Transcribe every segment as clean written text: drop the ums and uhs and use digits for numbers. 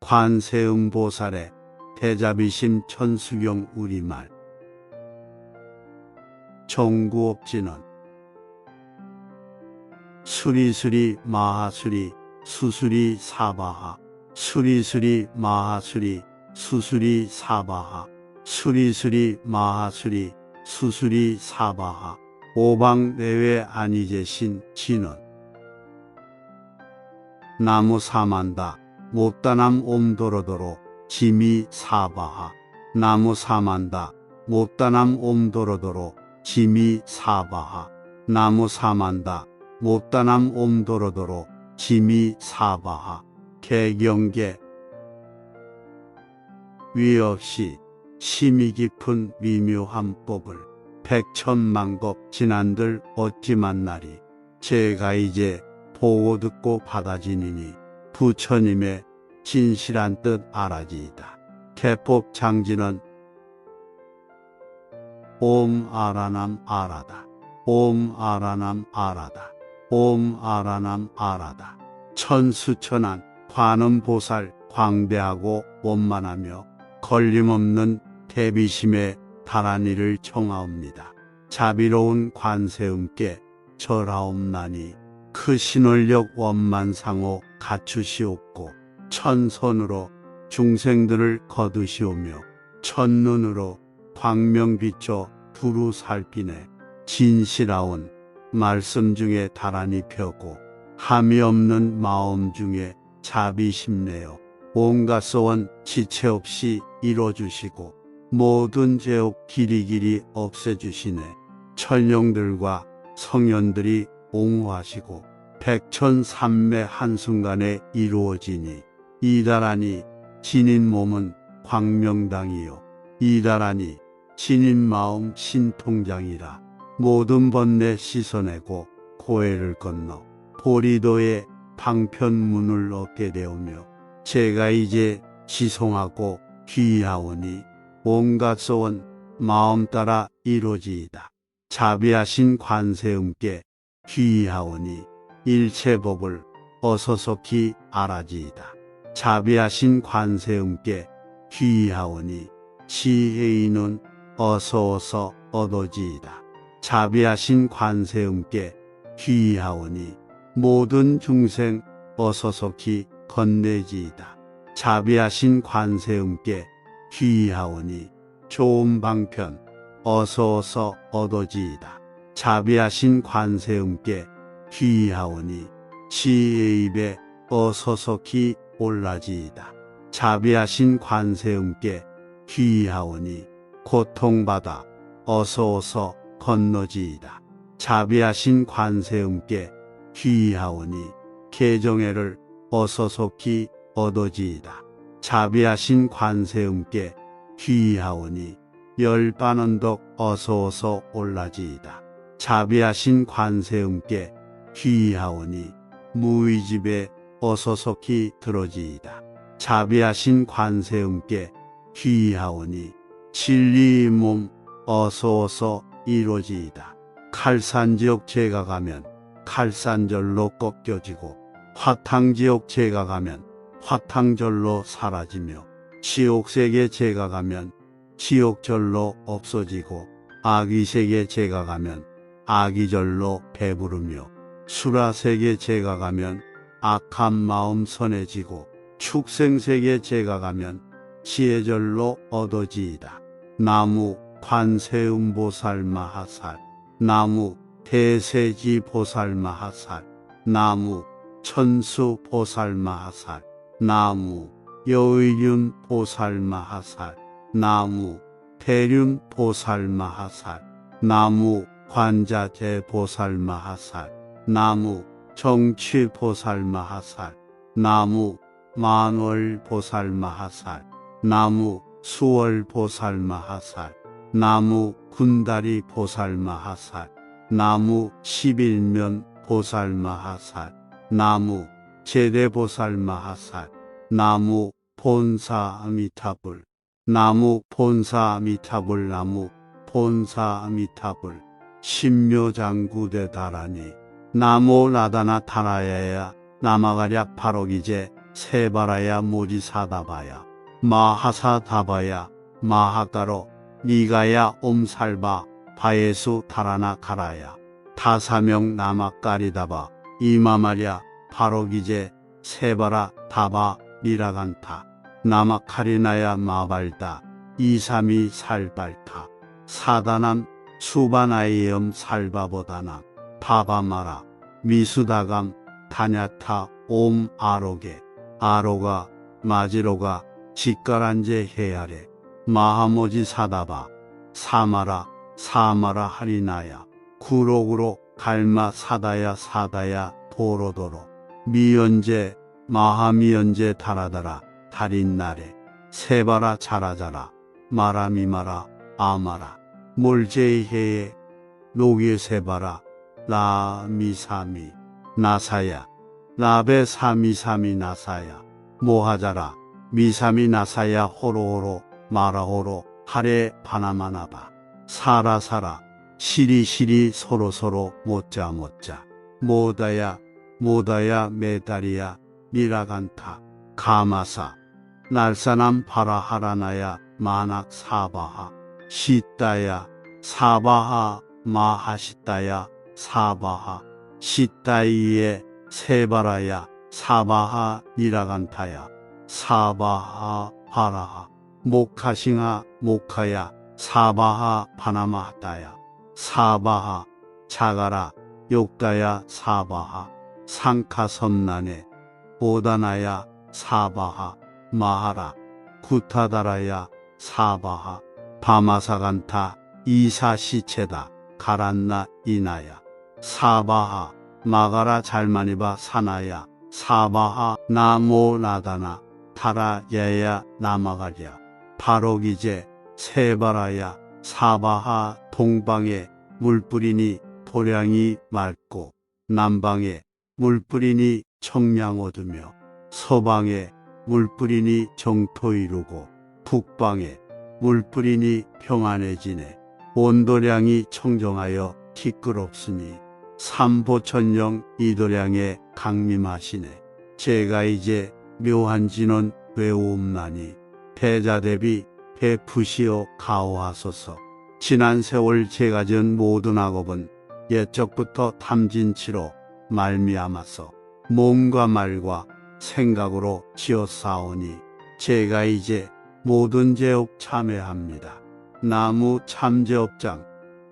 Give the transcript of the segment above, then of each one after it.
관세음보살의 대자비심 천수경 우리말. 정구업지는 수리수리 마하수리 수수리 사바하 수리수리 마하수리 수수리 사바하 수리수리 마하수리 수수리 사바하. 오방 내외 아니제신 진은 나무 사만다 못다남 옴도로도로 지미 사바하 나무 사만다 못다남 옴도로도로 지미 사바하 나무 사만다 못다남 옴도로도로 지미 사바하. 개경계 위없이 심이 깊은 미묘한 법을 백천만겁 지난들 어찌 만나리. 제가 이제 보고 듣고 받아지니니 부처님의 진실한 뜻 알아지이다. 개법 장지는 옴 아라남 아라다 옴 아라남 아라다 옴 아라남 아라다. 천수천한 관음보살 광대하고 원만하며 걸림없는 대비심에 달한 이를 청하옵니다. 자비로운 관세음께 절하옵나니 그 신월력 원만상호 갖추시옵고 천손으로 중생들을 거두시오며 첫눈으로 광명비춰 두루 살피네 진실하온 말씀 중에 다란히 펴고 함이 없는 마음 중에 자비심내어 온갖 소원 지체 없이 이뤄주시고 모든 죄옥 길이길이 없애주시네. 천령들과 성현들이 옹호하시고 백천삼매 한순간에 이루어지니 이다라니 진인 몸은 광명당이요 이다라니 진인 마음 신통장이라. 모든 번뇌 씻어내고 고해를 건너 보리도의 방편문을 얻게 되오며 제가 이제 지송하고 귀하오니 온갖 소원 마음 따라 이루어지이다. 자비하신 관세음께 귀하오니 일체법을 어서속히 알아지이다. 자비하신 관세음께 귀하오니 지혜인은 어서어서 얻어지이다. 자비하신 관세음께 귀하오니 모든 중생 어서속히 건네지이다. 자비하신 관세음께 귀하오니 좋은 방편 어서어서 얻어지이다. 자비하신 관세음께 귀하오니 지혜의 입에 어서속히 올라지이다. 자비하신 관세음께 귀하오니 고통받아 어서어서 건너지이다. 자비하신 관세음께 귀하오니 개정애를 어서속히 얻어지이다. 자비하신 관세음께 귀하오니 열반언덕 어서어서 올라지이다. 자비하신 관세음께 귀하오니 무의집에 어서속히 들어지이다. 자비하신 관세음께 귀하오니 진리의 몸 어서어서 이루어지이다. 칼산지옥 제가 가면 칼산절로 꺾여지고 화탕지옥 제가 가면 화탕절로 사라지며 지옥세계 제가 가면 지옥절로 없어지고 아기세계 제가 가면 아기절로 배부르며 수라세계 제가 가면 악한 마음 선해지고 축생세계 제가 가면 지혜절로 얻어지이다. 나무 관세음보살 마하살 나무 대세지보살 마하살 나무 천수보살 마하살 나무 여의륜보살 마하살 나무 대륜보살 마하살 나무 관자재보살 마하살 나무 정취보살 마하살 나무 만월보살 마하살 나무 수월보살 마하살 나무 군다리 보살 마하살 나무 11면 보살 마하살 나무 제대보살 마하살 나무 본사 아미타불 나무 본사 아미타불 나무 본사 아미타불 신묘장구대 다라니 나모 라다나 타라야야 나마가랴 파로기제 세바라야 모지사다바야 마하사다바야 마하가로 니가야 옴살바 바예수 다라나 가라야 다사명 나마까리다바 이마마랴 바로기제 세바라 다바 미라간타 나마카리나야 마발다 이삼이 살발타 사다남 수바나이엄 살바보다남 바바마라 미수다감 다냐타 옴 아로게 아로가 마지로가 직가란제 헤아레 마하모지 사다바 사마라 사마라 하리나야 구로구로 갈마 사다야 사다야 도로도로 미연제 마하미연제 다라다라 달인나래 세바라 자라자라 마라미마라 아마라 몰제이헤에 노게세바라 라미사미 나사야 라베 사미사미 나사야 모하자라 미사미 나사야 호로호로 마라호로 하레 바나마나바 사라사라 시리시리 서로서로 못자 모다야 모다야 메다리야 미라간타 가마사 날사남 바라하라나야 마낙 사바하 시따야 사바하 마하시따야 사바하 시따이에 세바라야 사바하 미라간타야 사바하 바라하 모카싱하 모카야 사바하 바나마하따야 사바하 자가라 욕다야 사바하 상카섬난에 보다나야 사바하 마하라 구타다라야 사바하 바마사간타 이사시체다 가란나 이나야 사바하 마가라 잘마니바 사나야 사바하 나모나다나 타라야야 나마가랴 바로기제 세바라야 사바하 동방에 물뿌리니 도량이 맑고 남방에 물뿌리니 청량어두며 서방에 물뿌리니 정토 이루고 북방에 물뿌리니 평안해지네 온도량이 청정하여 티끌없으니 삼보천령 이도량에 강림하시네 제가 이제 묘한 진원 외우옵나니 대자대비 베푸시어 가오하소서 지난 세월 제가 지은 모든 악업은 옛적부터 탐진치로 말미암아서 몸과 말과 생각으로 지었사오니 제가 이제 모든 죄업 참회합니다. 나무 참죄업장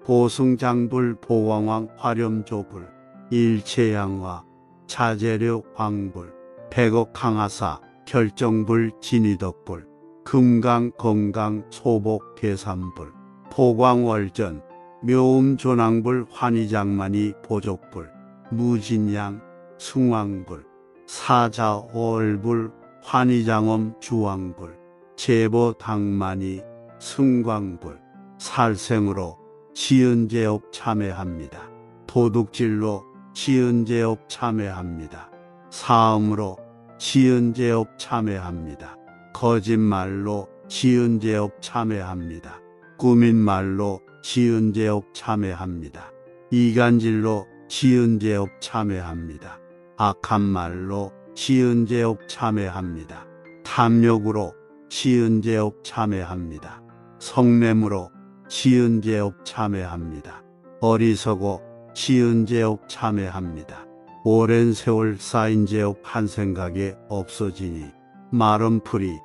보승장불 보광왕 화렴조불 일체양화 자재료 황불 백억 강하사 결정불 진이덕불 금강 건강 소복 계산불 포광월전 묘음조낭불 환희장만이 보족불 무진양 숭왕불 사자월불 환희장엄 주왕불 제보당만이 승광불 살생으로 지은제업 참회합니다. 도둑질로 지은제업 참회합니다. 사음으로 지은제업 참회합니다. 거짓말로 지은제업 참회합니다. 꾸민말로 지은제업 참회합니다. 이간질로 지은제업 참회합니다. 악한 말로 지은제업 참회합니다. 탐욕으로 지은제업 참회합니다. 성냄으로 지은제업 참회합니다. 어리석어 지은제업 참회합니다. 오랜 세월 쌓인 제업 한 생각에 없어지니 마른 풀이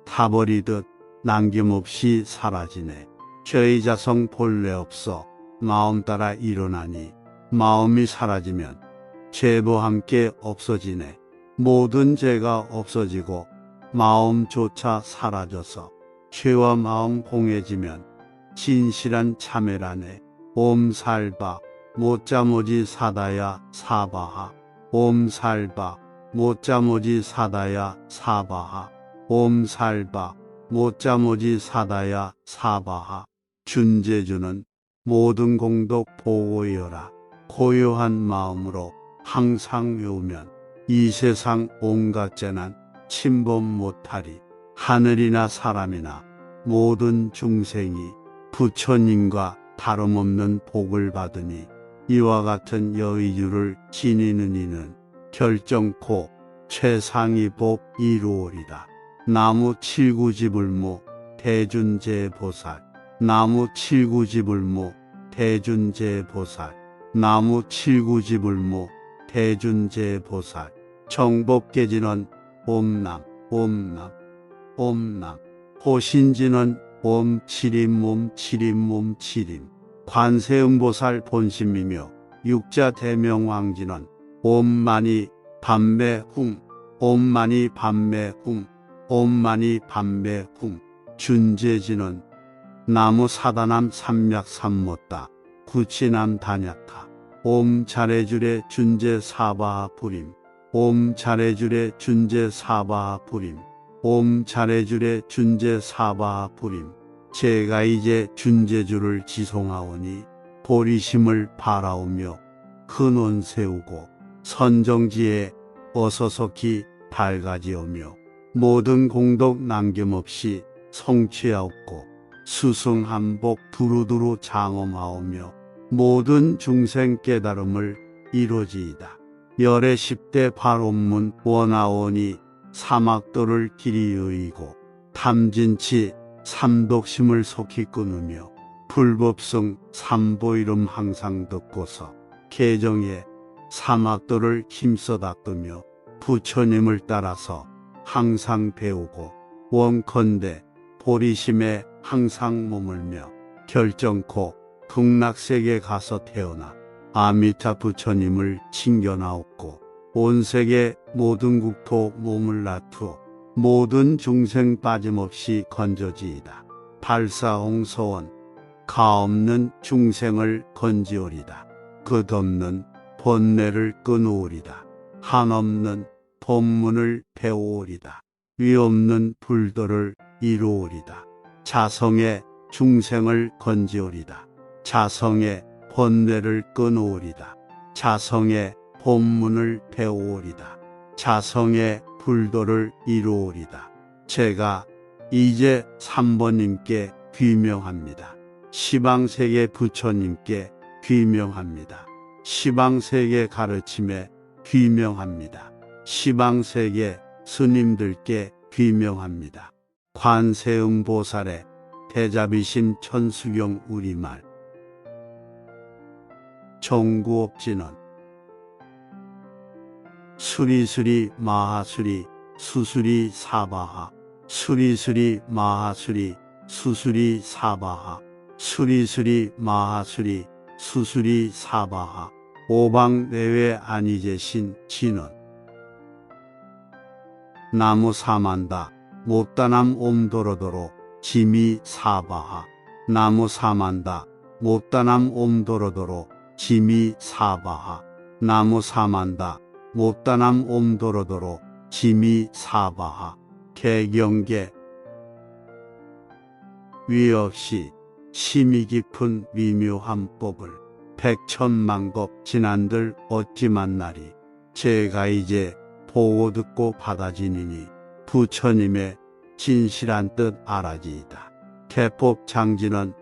타버리듯 남김없이 사라지네. 죄의 자성 본래 없어 마음 따라 일어나니 마음이 사라지면 죄도 함께 없어지네. 모든 죄가 없어지고 마음조차 사라져서 죄와 마음 공해지면 진실한 참회라네. 옴살바 못자모지 사다야 사바하 옴살바 못자모지 사다야 사바하 옴살바 못자모지 사다야 사바하 준제주는 모든 공덕 보고여라. 고요한 마음으로 항상 외우면 이 세상 온갖 재난 침범 못하리. 하늘이나 사람이나 모든 중생이 부처님과 다름없는 복을 받으니 이와 같은 여의주를 지니는 이는 결정코 최상위 복 이루오리다. 나무 칠구지불무 대준제보살. 나무 칠구지불무 대준제보살. 나무 칠구지불무 대준제보살. 정법계지는 옴남 옴남 옴남. 호신지는 옴 칠임. 관세음보살 본심이며 육자대명왕지는 옴마니 밤매흥 옴마니 밤매흥 옴마니 밤매흥. 준제지는 나무 사다남 삼약삼못다 구치남 단약타. 옴 잘해주래 준제 사바하 부림. 옴 잘해주래 준제 사바하 부림. 옴 잘해주래 준제 사바하 부림. 제가 이제 준제주를 지송하오니 보리심을 바라오며 근원 세우고 선정지에 어서석히 밝아지오며 모든 공덕 남김없이 성취하옵고 수승한복 두루두루 장엄하오며 모든 중생 깨달음을 이루지이다. 열의 10대 발원문 원하오니 사막도를 길이 여의고 탐진치 삼독심을 속히 끊으며 불법성 삼보 이름 항상 듣고서 개정에 사막도를 힘써 닦으며 부처님을 따라서 항상 배우고 원컨대 보리심에 항상 머물며 결정코 극락세계 가서 태어나 아미타 부처님을 칭견하옵고 온 세계 모든 국토 몸을 놔두어 모든 중생 빠짐없이 건져지이다. 발사홍서원 가없는 중생을 건지오리다. 끝없는 번뇌를 끊으오리다. 한없는 법문을 배우오리다. 위없는 불도를 이루오리다. 자성의 중생을 건지오리다. 자성의 번뇌를 끊으오리다. 자성의 법문을 배우오리다. 자성의 불도를 이루오리다. 제가 이제 3번님께 귀명합니다. 시방세계 부처님께 귀명합니다. 시방세계 가르침에 귀명합니다. 시방세계 스님들께 귀명합니다. 관세음보살의 대자비심 천수경 우리말. 정구업지는 수리수리 마하수리 수수리 사바하. 수리수리 마하수리 수수리 사바하. 수리수리 마하수리 수수리 사바하. 오방 내외 아니제신 진은 나무 사만다 못다남 옴도로도로 지미 사바하. 나무 사만다 못다남 옴도로도로 지미 사바하. 나무 사만다 못다남 옴도로도로 지미 사바하. 개경계 위없이 심이 깊은 미묘한 법을 백천만겁 지난들 어찌 만나리. 제가 이제 보고 듣고 받아지니니 부처님의 진실한 뜻 알아지이다. 개법 장지는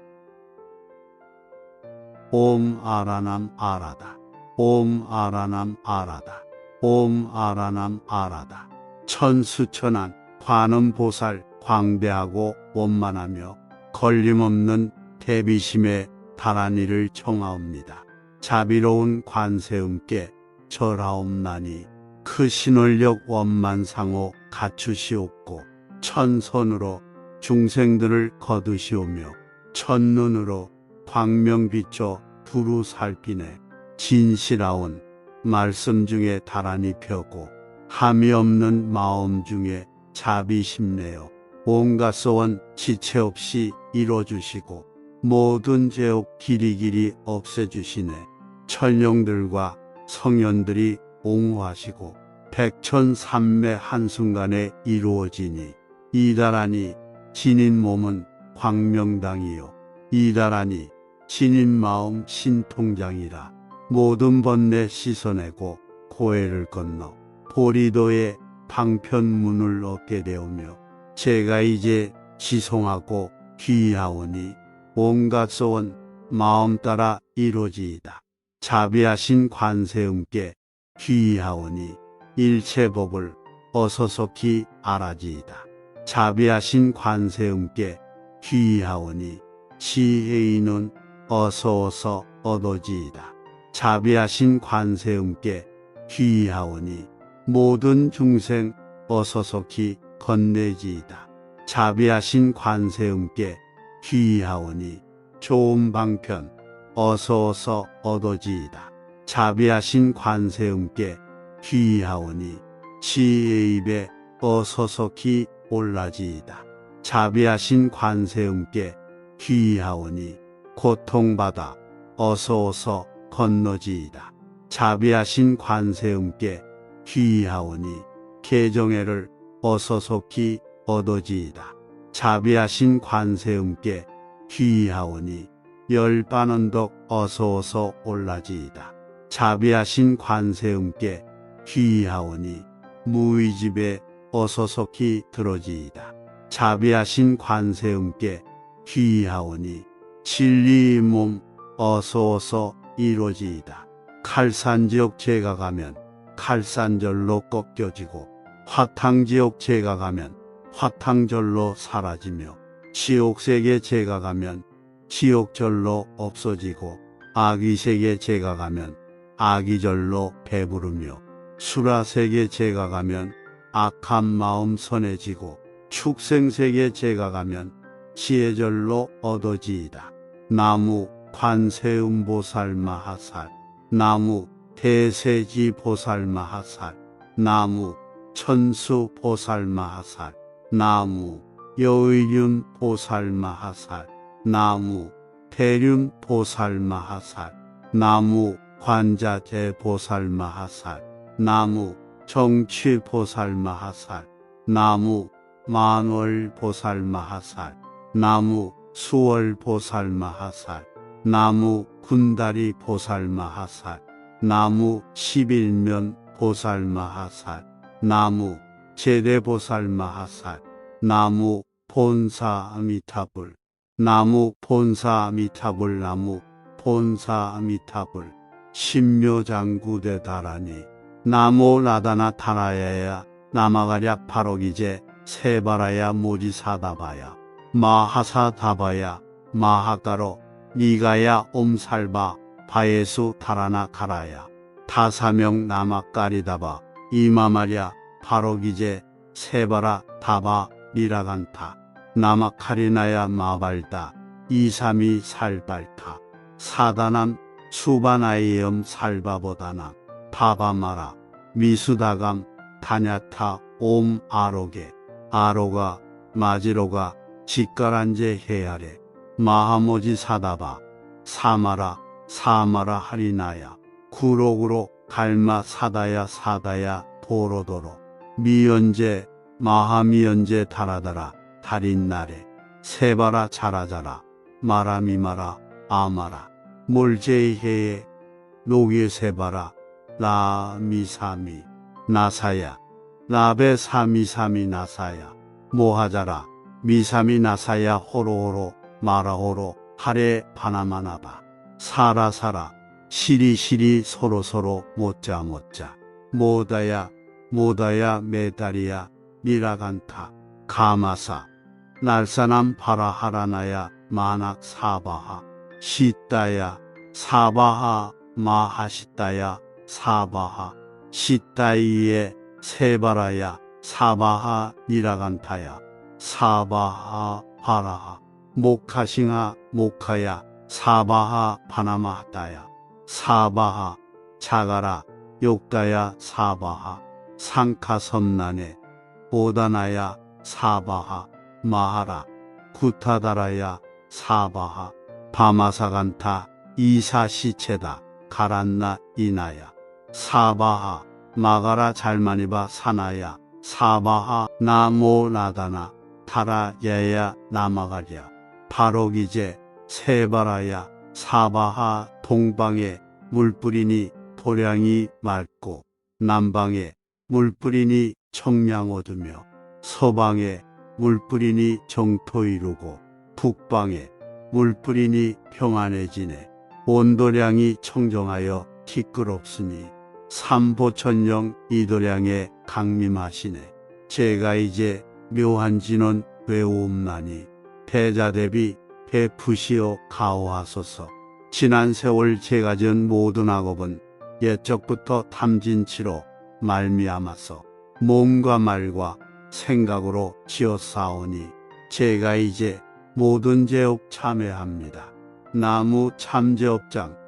옴 아라남 아라다. 옴 아라남 아라다. 옴 아라남 아라다. 천수천한 관음보살 광대하고 원만하며 걸림없는 대비심에 달한 이를 청하옵니다. 자비로운 관세음께 절하옵나니 그 신월력 원만상호 갖추시옵고 천선으로 중생들을 거두시오며 첫눈으로 광명 비춰 두루 살피네 진실하온 말씀 중에 다란히 펴고 함이 없는 마음 중에 자비심내어 온갖 소원 지체 없이 이뤄주시고 모든 죄옥 길이길이 없애주시네. 천령들과 성현들이 옹호하시고 백천삼매 한순간에 이루어지니 이다라니 진인 몸은 광명당이요 이다라니 진인 마음 신통장이라. 모든 번뇌 씻어내고 고해를 건너 보리도의 방편문을 얻게 되오며 제가 이제 지송하고 귀하오니 온갖 소원 마음 따라 이루어지이다. 자비하신 관세음께 귀하오니 일체법을 어서속히 알아지이다. 자비하신 관세음께 귀의하오니 지혜인은 어서어서 얻어지이다. 자비하신 관세음께 귀의하오니 모든 중생 어서속히 건네지이다. 자비하신 관세음께 귀의하오니 좋은 방편 어서어서 얻어지이다. 자비하신 관세음께 귀의하오니 지혜의 입에 어서속히 올라지이다. 자비하신 관세음께 귀의하오니 고통받아 어서어서 건너지이다. 자비하신 관세음께 귀의하오니 개정애를 어서속히 얻어지이다. 자비하신 관세음께 귀의하오니 열반언덕 어서어서 올라지이다. 자비하신 관세음께 귀의하오니 무의집에 어서속히 들어지이다. 자비하신 관세음께 귀의하오니 진리의 몸 어서어서 이루어지이다. 칼산지옥 제가 가면 칼산절로 꺾여지고 화탕지옥 제가 가면 화탕절로 사라지며 지옥세계 제가 가면 지옥절로 없어지고 악의세계 제가 가면 악의절로 배부르며 수라세계 제가 가면 악한 마음 선해지고 축생세계 제가 가면 지혜절로 얻어지이다. 나무 관세음보살 마하살, 나무 대세지 보살 마하살, 나무 천수 보살 마하살, 나무 여의륜 보살 마하살, 나무 대륜 보살 마하살, 나무 관자재 보살 마하살, 나무 정취 보살 마하살, 나무 만월 보살 마하살, 나무 수월 보살 마하살, 나무 군다리 보살 마하살, 나무 11면 보살 마하살, 나무 제대보살 마하살, 나무 본사 아미타불, 나무 본사 아미타불, 나무 본사 아미타불, 신묘장구대 다라니, 나무 나다나 타라야야, 나마가랴 파로기제, 세바라야 모지사다바야, 마하사다바야, 마하가로, 니가야 옴살바, 바예수 타라나 가라야, 다사명 나마까리다바, 이마마랴, 파로기제, 세바라 다바 미라간타, 나마카리나야 마발다, 이삼이 살발타, 사다남 수바나이엄 살바보다나, 바바마라, 미수다감, 다냐타 옴 아로게, 아로가, 마지로가, 직가란제 헤아레, 마하모지 사다바, 사마라, 사마라 하리나야, 구록으로 갈마 사다야 사다야 도로도로, 미연제, 마하미연제 다라다라, 달인나래, 세바라 자라자라, 마라미마라, 아마라, 몰제이헤에, 노게세바라, 라미사미, 나사야, 라베 사미사미 나사야, 모하자라, 미사미 나사야 호로호로, 마라호로, 하레 바나마나바, 사라사라, 시리시리 서로서로 못자 못자, 모다야, 모다야 메다리야, 미라간타, 가마사, 날사남 바라하라나야, 마낙 사바하, 시따야, 사바하, 마하시따야, 사바하, 시따이에, 세바라야, 사바하, 미라간타야, 사바하, 바라하, 모카싱하, 모카야, 사바하, 바나마하따야, 사바하, 자가라, 욕다야, 사바하, 상카섬난에, 보다나야, 사바하, 마하라, 구타다라야, 사바하, 바마사간타, 이사시체다, 가란나, 이나야, 사바하, 마가라 잘마니바 사나야, 사바하, 나모나다나, 타라야야, 나마가랴, 바로기제, 세바라야, 사바하, 동방에 물뿌리니 도량이 맑고, 남방에 물뿌리니 청량 얻으며, 서방에 물뿌리니 정토 이루고, 북방에 물뿌리니 평안해지네. 온도량이 청정하여 티끌없으니, 삼보천령 이도량에 강림하시네. 제가 이제 묘한 진원 외우옵나니 패자대비 베푸시어 가오하소서. 지난 세월 제가 지은 모든 악업은 옛적부터 탐진치로 말미암아서 몸과 말과 생각으로 지었사오니 제가 이제 모든 죄업 참회합니다. 나무 참죄업장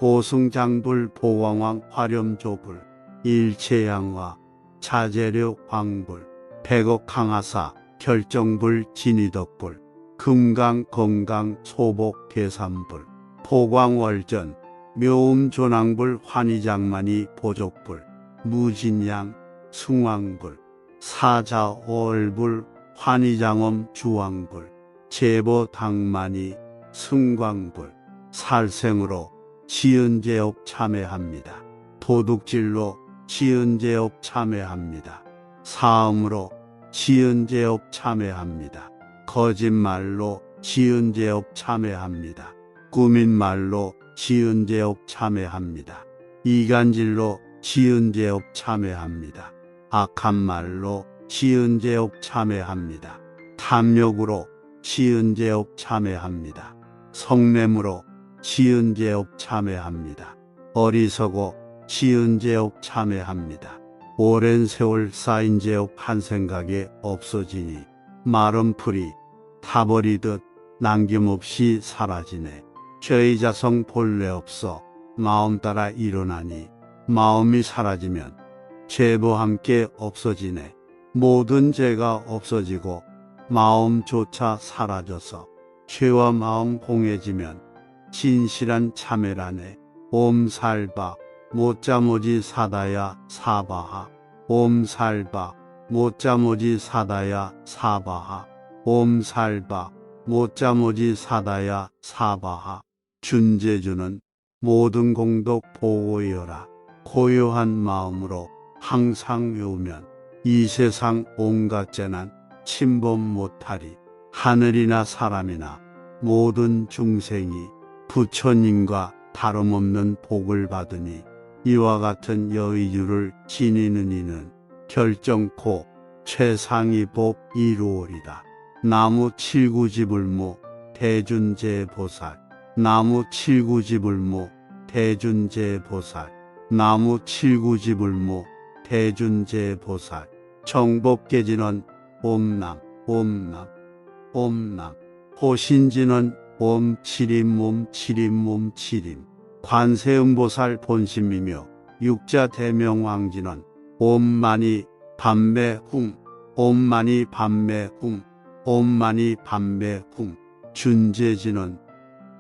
보승장불 보광왕 화렴조불 일체양화 자재료 광불 백억 강하사 결정불 진이덕불 금강 건강 소복 계산불 포광월전 묘음존왕불 환희장만이 보족불 무진양 숭왕불 사자월불 환희장엄 주왕불 제보당만이 승광불 살생으로 지은제업 참회합니다. 도둑질로 지은제업 참회합니다. 사음으로 지은제업 참회합니다. 거짓말로 지은제업 참회합니다. 꾸민말로 지은제업 참회합니다. 이간질로 지은제업 참회합니다. 악한 말로 지은제업 참회합니다. 탐욕으로 지은제업 참회합니다. 성냄으로 지은제업 참회합니다. 어리석어 지은제업 참회합니다. 오랜 세월 쌓인 제업 한 생각에 없어지니 마른 풀이 타버리듯 남김없이 사라지네. 죄의 자성 본래 없어 마음 따라 일어나니 마음이 사라지면 죄도 함께 없어지네. 모든 죄가 없어지고 마음조차 사라져서 죄와 마음 공해지면 진실한 참회라네. 옴살바 못자모지 사다야 사바하 옴살바 못자모지 사다야 사바하 옴살바 못자모지 사다야 사바하 준제주는 모든 공덕 보고여라. 고요한 마음으로 항상 외우면 이 세상 온갖 재난 침범 못하리. 하늘이나 사람이나 모든 중생이 부처님과 다름없는 복을 받으니 이와 같은 여의주를 지니는 이는 결정코 최상위 복 이루오리다. 나무 칠구지불무 대준제보살 나무 칠구지불무 대준제보살 나무 칠구지불무 대준제보살 정법계진원 옴남 옴남 옴남 호신진원 옴칠임 옴칠임 옴칠임 관세음보살 본심이며 육자대명왕진원 옴마니 밤매훔 옴마니 밤매훔 옴마니 밤매훔 준제진원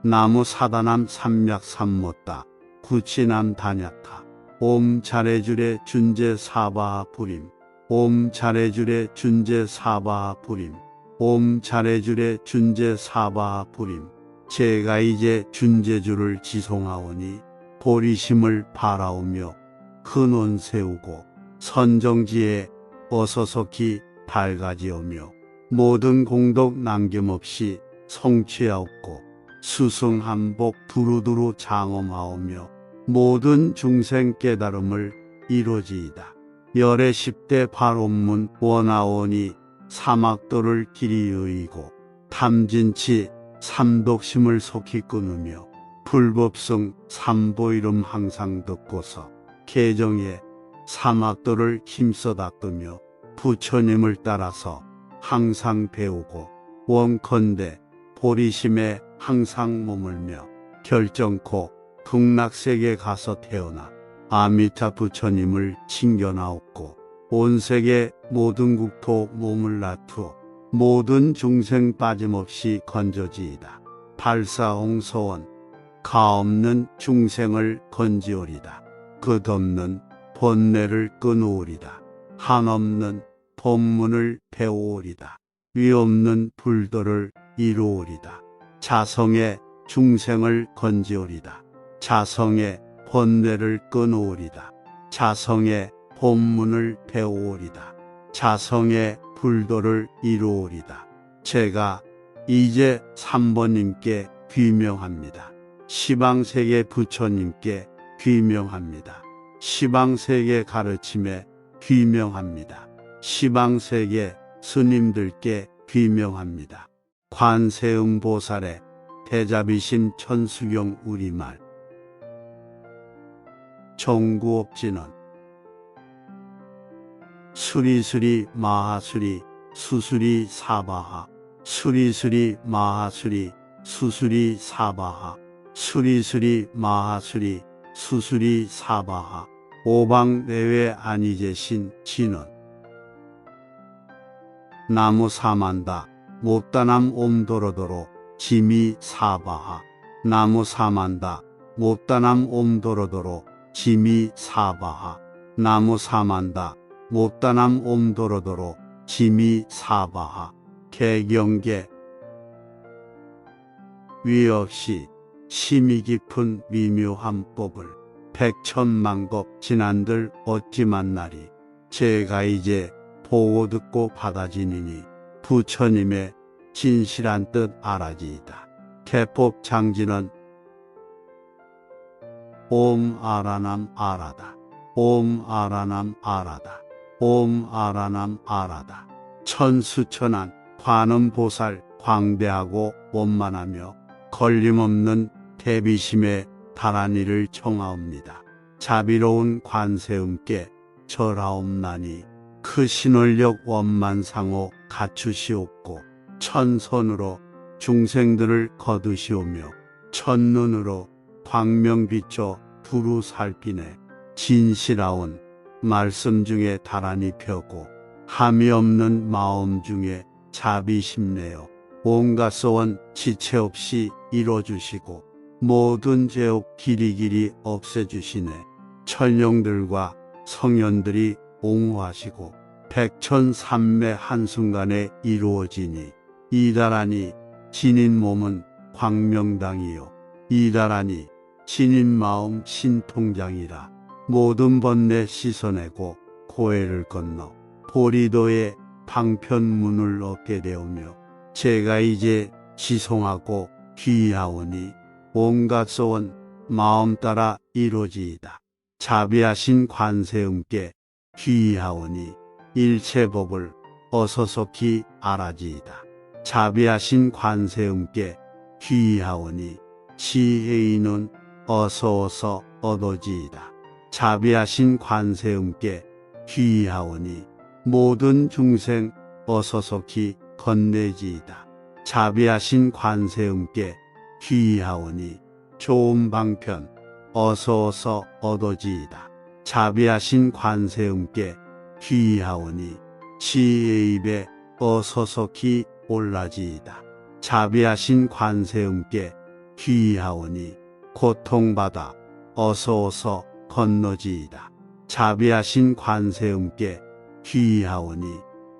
나무 사다남 삼맥삼못다 구치남 단약하 옴 잘해주래 준제 사바하 부림 옴 잘해주래 준제 사바하 부림 옴 잘해주래 준제 사바하 부림 제가 이제 준제주를 지송하오니 보리심을 바라오며 근원 세우고 선정지에 어서석히 밝아지오며 모든 공덕 남김없이 성취하옵고 수승한복 두루두루 장엄하오며 모든 중생 깨달음을 이루지이다. 열의 10대 발원문 원하오니 사막도를 길이 여의고 탐진치 삼독심을 속히 끊으며 불법성 삼보이름 항상 듣고서 개정에 사막도를 힘써 닦으며 부처님을 따라서 항상 배우고 원컨대 보리심에 항상 머물며 결정코 극락세계 가서 태어나 아미타 부처님을 칭견하옵고 온 세계 모든 국토 몸을 놔두어 모든 중생 빠짐없이 건져지이다. 발사홍서원 가없는 중생을 건지오리다. 끝없는 번뇌를 끊으오리다. 한없는 법문을 배우오리다. 위없는 불도를 이루오리다. 자성의 중생을 건지오리다. 자성의 번뇌를 끊으오리다. 자성의 법문을 배우오리다. 자성의 불도를 이루오리다. 제가 이제 3번님께 귀명합니다. 시방세계 부처님께 귀명합니다. 시방세계 가르침에 귀명합니다. 시방세계 스님들께 귀명합니다. 관세음보살의 대자비신 천수경 우리말. 정구업진은 수리수리 마하수리 수수리 사바하 수리수리 마하수리 수수리 사바하 수리수리 마하수리 수수리 사바하 오방 내외 아니제신 진은 나무 사만다 못다남 옴도로도로 지미 사바하 나무 사만다 못다남 옴도로도로 지미 사바하 나무 사만다 못다남 옴도로도로 지미 사바하 개경계 위없이 심이 깊은 미묘한 법을 백천만겁 지난들 어찌 만나리. 제가 이제 보고 듣고 받아지니니 부처님의 진실한 뜻 알아지이다. 개법 장지는 옴 아라남 아라다. 옴 아라남 아라다. 옴 아라남 아라다. 천수천한 관음보살 광대하고 원만하며 걸림없는 대비심에 달한 이를 청하옵니다. 자비로운 관세음께 절하옵나니 그 신월력 원만상호 갖추시옵고 천선으로 중생들을 거두시오며 첫눈으로 광명비춰 두루 살피네 진실하온 말씀 중에 다란히 펴고 함이 없는 마음 중에 자비심내어 온갖 소원 지체 없이 이뤄주시고 모든 죄옥 길이길이 없애주시네. 천령들과 성현들이 옹호하시고 백천삼매 한순간에 이루어지니 이다라니 진인 몸은 광명당이요 이다라니 진인 마음 신통장이라. 모든 번뇌 씻어내고 고해를 건너 보리도의 방편문을 얻게 되오며 제가 이제 지송하고 귀하오니 온갖 소원 마음 따라 이루어지이다. 자비하신 관세음께 귀하오니 일체법을 어서속히 알아지이다. 자비하신 관세음께 귀하오니 지혜인은 어서 얻어지이다. 자비하신 관세음께 귀하오니 모든 중생 어서속히 건네지이다. 자비하신 관세음께 귀하오니 좋은 방편 어서 얻어지이다. 자비하신 관세음께 귀하오니 지혜의 입에 어서속히 올라지이다. 자비하신 관세음께 귀하오니 고통받아 어서 건너지이다. 자비하신 관세음께 귀하오니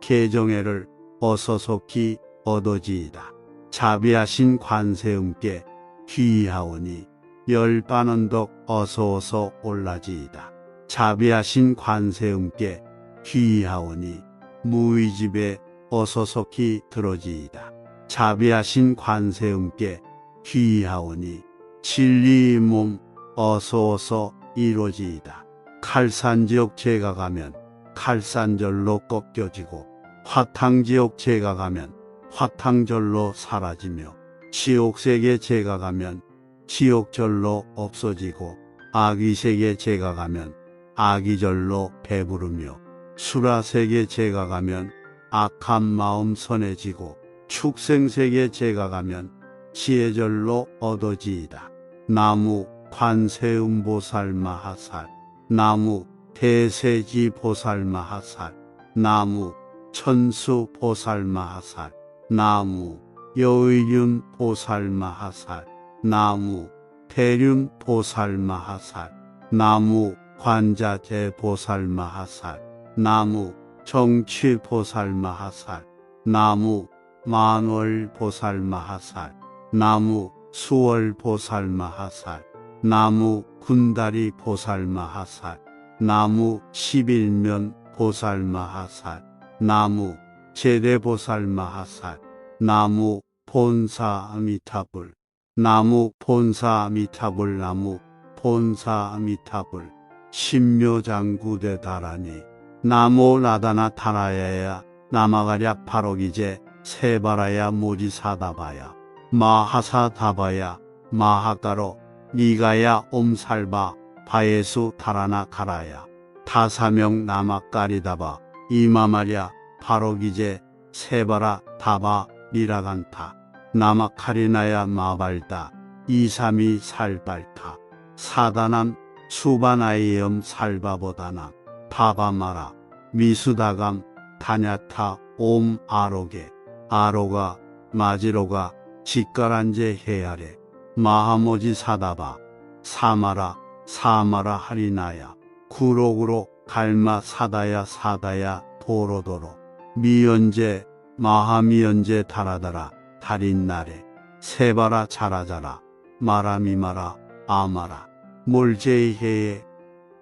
개정애를 어서속히 얻어지이다. 자비하신 관세음께 귀하오니 열반언덕 어서 올라지이다. 자비하신 관세음께 귀하오니 무의집에 어서속히 들어지이다. 자비하신 관세음께 귀하오니 진리의 몸 어서 이루어지이다. 칼산지옥 제가 가면 칼산절로 꺾여지고 화탕지옥 제가 가면 화탕절로 사라지며 지옥세계 제가 가면 지옥절로 없어지고 아기세계 제가 가면 아기절로 배부르며 수라세계 제가 가면 악한 마음 선해지고 축생세계 제가 가면 지혜절로 얻어지이다. 나무 관세음보살 마하살 나무 대세지보살 마하살 나무 천수보살 마하살 나무 여의륜보살 마하살 나무 대륜보살 마하살 나무 관자재보살 마하살 나무 정취보살 마하살 나무 만월보살 마하살 나무 수월보살 마하살 나무 군다리 보살 마하살 나무 11면 보살 마하살 나무 제대보살 마하살 나무 본사 아미타불 나무 본사 아미타불 나무 본사 아미타불 신묘장구대 다라니 나모 라다나 타라야야 나마가랴 파록이제 세바라야 모지사다바야 마하사다바야 마하가로 니가야 옴살바 바예수 다라나 가라야 다사명 나마까리다바 이마마랴 파록이제 세바라 다바 미라간타 나마카리나야 마발다 이삼이 살발타 사다남 수바나이엄 살바보다나 바바마라 미수다감 다냐타 옴 아로게 아로가 마지로가 직가란제 헤아레 마하모지 사다바 사마라 사마라 하리나야 구록으로 갈마 사다야 사다야 도로도로 미연제 마하미연제 다라다라 달인나래 세바라 자라자라 마라미마라 아마라 몰제이헤에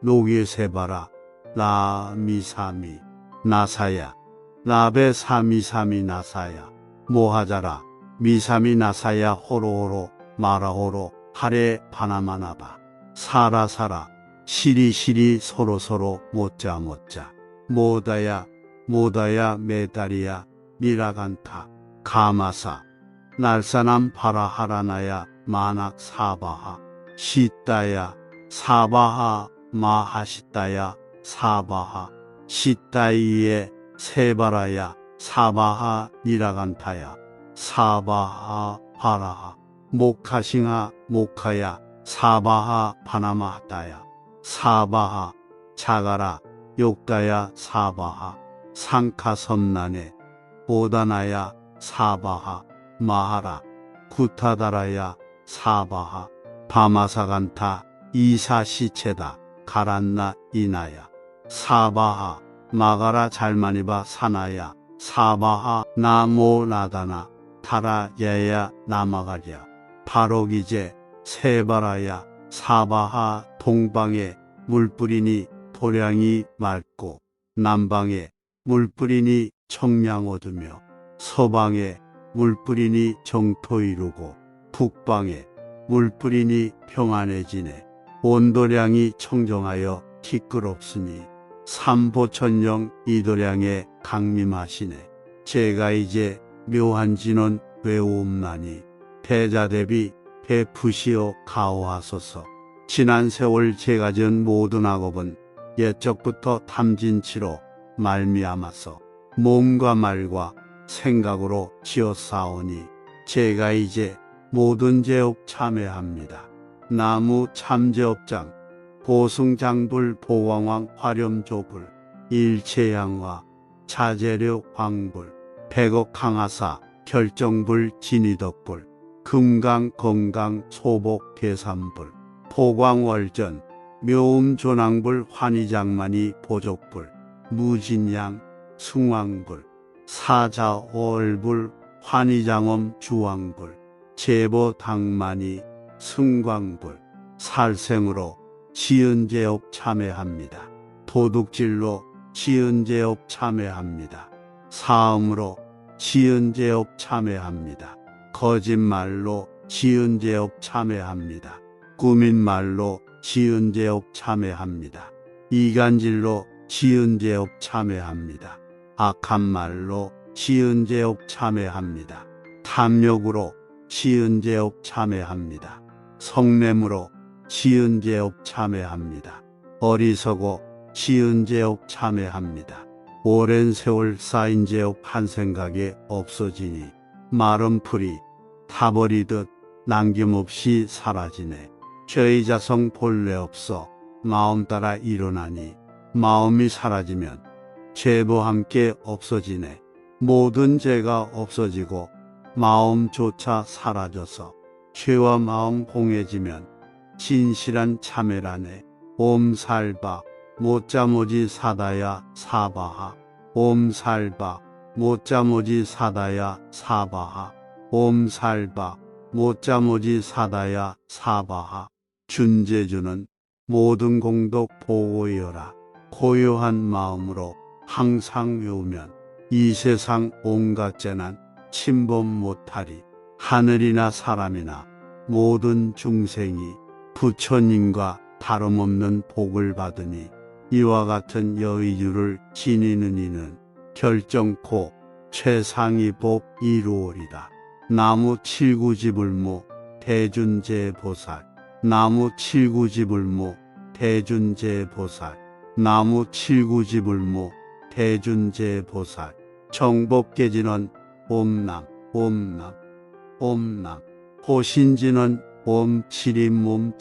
노기세바라 라미사미 나사야 라베 사미사미 나사야 모하자라 미사미 나사야 호로호로 마라호로 하레 바나마나바 사라사라 시리시리 서로서로 못자못자 모다야 모다야 메다리야 미라간타 가마사 날사남 파라하라나야 마낙 사바하 시따야 사바하 마하시따야 사바하 시따이에 세바라야 사바하 니라간타야 사바하 파라하 모카싱하 모카야 사바하 바나마하따야 사바하 자가라 욕다야 사바하 상카섬난에 보다나야 사바하 마하라 구타다라야 사바하 바마사간타 이사시체다 가란나 이나야 사바하 마가라 잘마니바 사나야 사바하 나모나다나 타라야야 나마가랴 바로기제 세바라야 사바하 동방에 물뿌리니 도량이 맑고 남방에 물뿌리니 청량 얻으며 서방에 물뿌리니 정토 이루고 북방에 물뿌리니 평안해지네 온도량이 청정하여 티끌없으니 삼보천령 이도량에 강림하시네 제가 이제 묘한 진원 외우옵나니 대자대비 베푸시어 가오하소서 지난 세월 제가 전 모든 악업은 옛적부터 탐진치로 말미암아서 몸과 말과 생각으로 지었사오니 제가 이제 모든 죄업 참회합니다. 나무 참죄업장 보승장불 보광왕 화렴조불 일체양화 자재료 광불 백억 강하사 결정불 진이덕불 금강 건강 소복 계산불 포광월전 묘음조낭불 환희장만이 보족불 무진양 숭왕불 사자월불 환희장엄 주왕불 제보당만이 승광불 살생으로 지은제업 참회합니다. 도둑질로 지은제업 참회합니다. 사음으로 지은제업 참회합니다. 거짓말로 지은제업 참회합니다. 꾸민말로 지은제업 참회합니다. 이간질로 지은제업 참회합니다. 악한 말로 지은제업 참회합니다. 탐욕으로 지은제업 참회합니다. 성냄으로 지은제업 참회합니다. 어리석어 지은제업 참회합니다. 오랜 세월 쌓인 제업 한 생각에 없어지니 마른 풀이 타버리듯 남김없이 사라지네. 죄의 자성 본래 없어 마음 따라 일어나니 마음이 사라지면 죄도 함께 없어지네. 모든 죄가 없어지고 마음조차 사라져서 죄와 마음 공해지면 진실한 참회라네. 옴살바 못자모지 사다야 사바하 옴살바 못자모지 사다야 사바하 옴살바 못자모지 사다야 사바하 준재주는 모든 공덕 보고여라. 고요한 마음으로 항상 외우면 이 세상 온갖 재난 침범 못하리. 하늘이나 사람이나 모든 중생이 부처님과 다름없는 복을 받으니 이와 같은 여의주를 지니는 이는 결정코 최상위 복 이루오리다. 나무 칠구지불모 대준제보살. 나무 칠구지불모 대준제보살. 나무 칠구지불모 대준제보살. 정법계지는 옴남 옴남 옴남. 호신지는 옴 칠임몸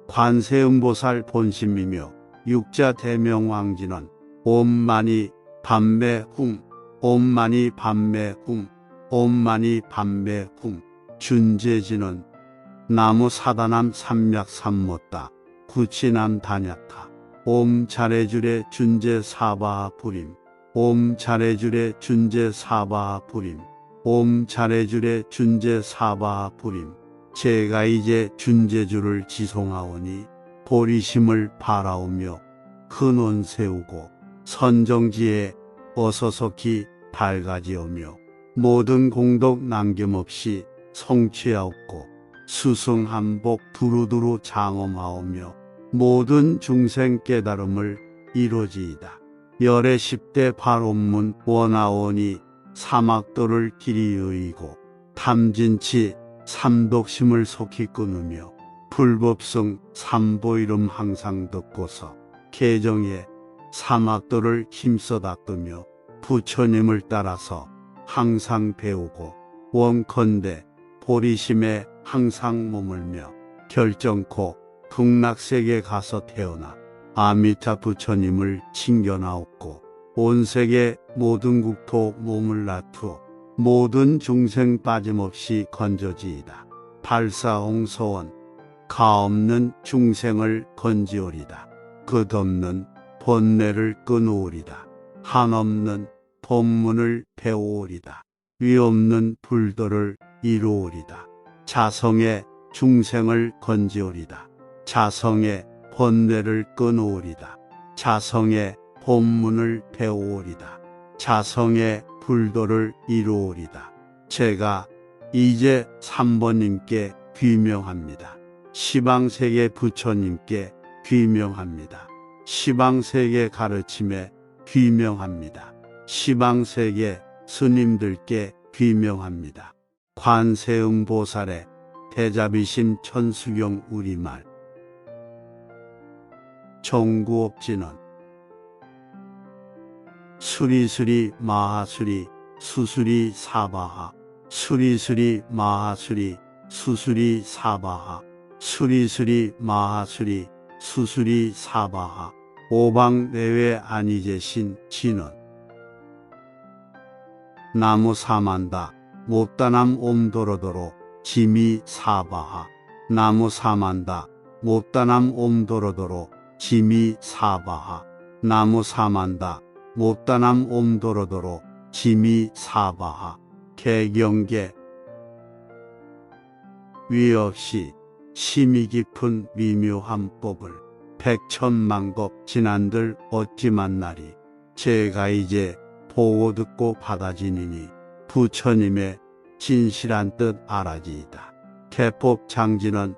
관세음보살 본심이며 육자대명왕지는 옴마니 밤매훔 옴마니 밤매훔 옴마니 밤매훔. 준제지는 나무 사다남 삼맥삼못다 구치남 단약타. 옴 자레주레 준제 사바하 부림. 옴 자레주레 준제 사바하 부림. 옴 자레주레 준제 사바하 부림. 제가 이제 준제주를 지송하오니 보리심을 바라오며 근원 세우고 선정지에 어서속히 밝아지오며 모든 공덕 남김없이 성취하옵고 수승한복 두루두루 장엄하오며 모든 중생 깨달음을 이루지이다. 열의 10대 발원문 원하오니 사막도를 길이 여의고 탐진치 삼독심을 속히 끊으며 불법성 삼보이름 항상 듣고서 개정에 사막도를 힘써 닦으며 부처님을 따라서 항상 배우고 원컨대 보리심에 항상 머물며 결정코 극락세계 가서 태어나 아미타 부처님을 칭견하옵고 온 세계 모든 국토 몸을 놔투어 모든 중생 빠짐없이 건져지이다. 발사홍서원 가없는 중생을 건지오리다. 끝없는 번뇌를 끊으오리다. 한없는 법문을 배우오리다. 위없는 불도를 이루오리다. 자성의 중생을 건지오리다. 자성의 번뇌를 끊으오리다. 자성의 법문을 배우오리다. 자성의 불도를 이루오리다. 제가 이제 3번님께 귀명합니다. 시방세계 부처님께 귀명합니다. 시방세계 가르침에 귀명합니다. 시방세계 스님들께 귀명합니다. 관세음보살의 대자비심 천수경 우리말. 정구업지는 수리수리 마하수리 수수리 사바하. 수리수리 마하수리 수수리 사바하. 수리수리 마하수리 수수리 사바하. 오방 내외 아니제신 진은 나무 사만다 못다남 옴도로도로 지미 사바하. 나무 사만다 못다남 옴도로도로 지미 사바하. 나무 사만다 못다남 옴도로도로 지미 사바하. 개경계 위없이 심이 깊은 미묘한 법을 백천만겁 지난들 어찌 만나리. 제가 이제 보고 듣고 받아지니니 부처님의 진실한 뜻 알아지이다. 개법 장지는